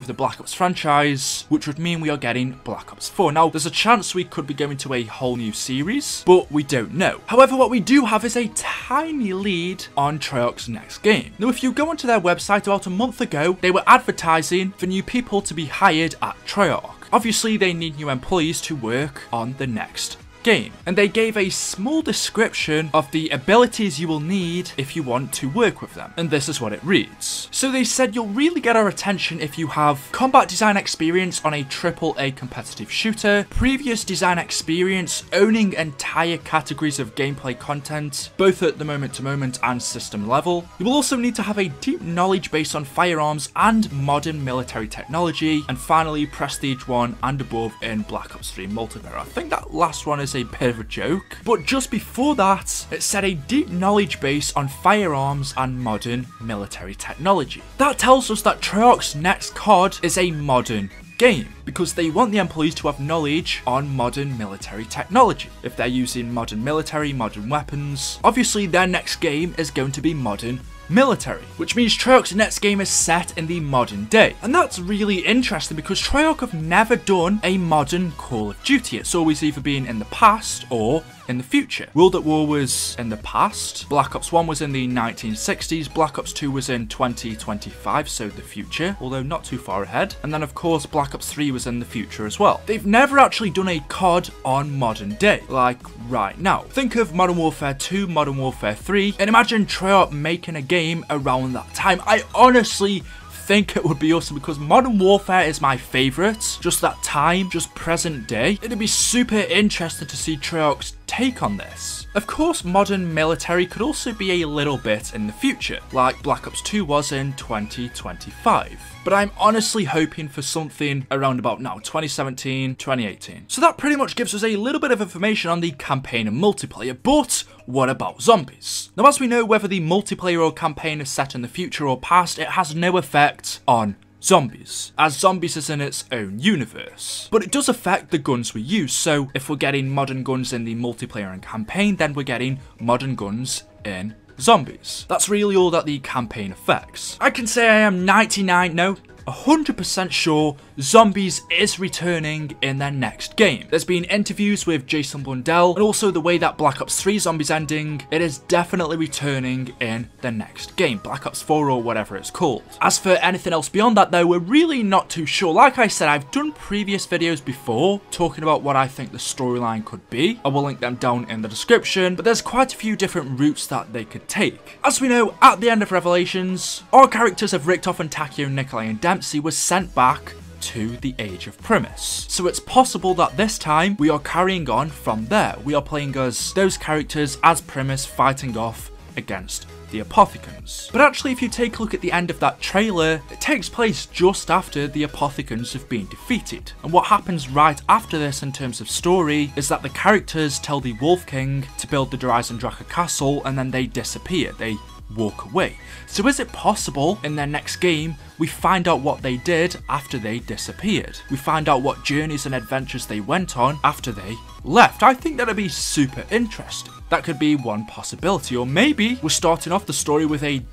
of the Black Ops franchise, which would mean we are getting Black Ops 4. Now, there's a chance we could be going to a whole new series, but we don't know. However, what we do have is a tiny lead on Treyarch's next game. Now, if you go onto their website about a month ago, they were advertising for new people to be hired at Treyarch. Obviously, they need new employees to work on the next game, and they gave a small description of the abilities you will need if you want to work with them, and this is what it reads. So they said you'll really get our attention if you have combat design experience on a AAA competitive shooter, previous design experience owning entire categories of gameplay content, both at the moment-to-moment and system level. You will also need to have a deep knowledge base on firearms and modern military technology, and finally Prestige 1 and above in Black Ops 3 multiplayer. I think that last one is a bit of a joke, but just before that, it said a deep knowledge base on firearms and modern military technology. That tells us that Treyarch's next COD is a modern game, because they want the employees to have knowledge on modern military technology. If they're using modern military, modern weapons, obviously their next game is going to be modern military, which means Treyarch's next game is set in the modern day. And that's really interesting because Treyarch have never done a modern Call of Duty. It's always either been in the past or in the future. World at War was in the past, Black Ops 1 was in the 1960s, Black Ops 2 was in 2025, so the future, although not too far ahead, and then of course Black Ops 3 was in the future as well. They've never actually done a COD on modern day, like right now. Think of Modern Warfare 2, Modern Warfare 3, and imagine Treyarch making a game around that time. I honestly think it would be awesome because Modern Warfare is my favourite. Just that time, just present day. It'd be super interesting to see Treyarch's take on this. Of course, modern military could also be a little bit in the future, like Black Ops 2 was in 2025. But I'm honestly hoping for something around about now, 2017, 2018. So that pretty much gives us a little bit of information on the campaign and multiplayer, but what about zombies? Now, as we know, whether the multiplayer or campaign is set in the future or past, it has no effect on zombies, as zombies is in its own universe. But it does affect the guns we use, so if we're getting modern guns in the multiplayer and campaign, then we're getting modern guns in zombies. That's really all that the campaign affects. I can say I am 100% sure Zombies is returning in their next game. There's been interviews with Jason Blundell, and also the way that Black Ops 3 Zombies ending, it is definitely returning in the next game, Black Ops 4 or whatever it's called. As for anything else beyond that though, we're really not too sure. Like I said, I've done previous videos before talking about what I think the storyline could be. I will link them down in the description, but there's quite a few different routes that they could take. As we know, at the end of Revelations, our characters of Richtof and Takeo, Nikolai and Dempsey was sent back to the Age of Primus. So it's possible that this time we are carrying on from there. We are playing as those characters as Primus fighting off against the Apothicons. But actually, if you take a look at the end of that trailer, it takes place just after the Apothicons have been defeated. And what happens right after this in terms of story is that the characters tell the Wolf King to build the Dreisendrache castle, and then they disappear. They walk away. So is it possible in their next game we find out what they did after they disappeared? We find out what journeys and adventures they went on after they left. I think that'd be super interesting. That could be one possibility. Or maybe we're starting off the story with a